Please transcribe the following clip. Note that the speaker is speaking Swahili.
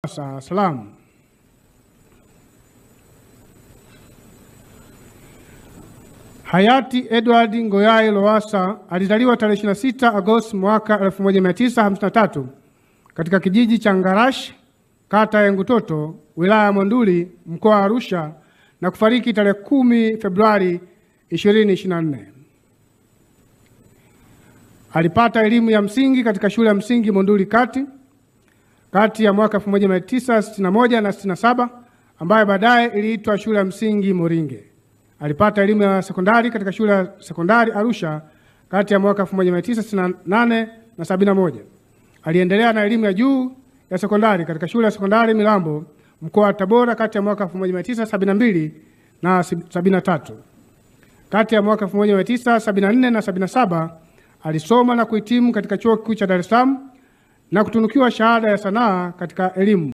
Salamu. Hayati Edward Ngoyai Lowassa alizaliwa tarehe 26 Agosti mwaka 1953 katika kijiji cha Ngarash, kata ya Ngutoto, wilaya ya Monduli, mkoa wa Arusha, na kufariki tarehe 10 Februari 2024. Alipata elimu ya msingi katika shule ya msingi Monduli kati ya mwaka 1961 na 67, ambayo baadaye iliitwa shule ya msingi Moringe. Alipata elimu ya sekondari katika shule ya sekondari Arusha kati ya mwaka 1968 na 71. Aliendelea na elimu ya juu ya sekondari katika shule ya sekondari Milambo, mkoa wa Tabora, kati ya mwaka 1972 na 73. Kati ya mwaka 1974 na 77 alisoma na kuhitimu katika Chuo Kikuu cha Dar es Salaam na kutunukiwa shahada ya sanaa katika elimu.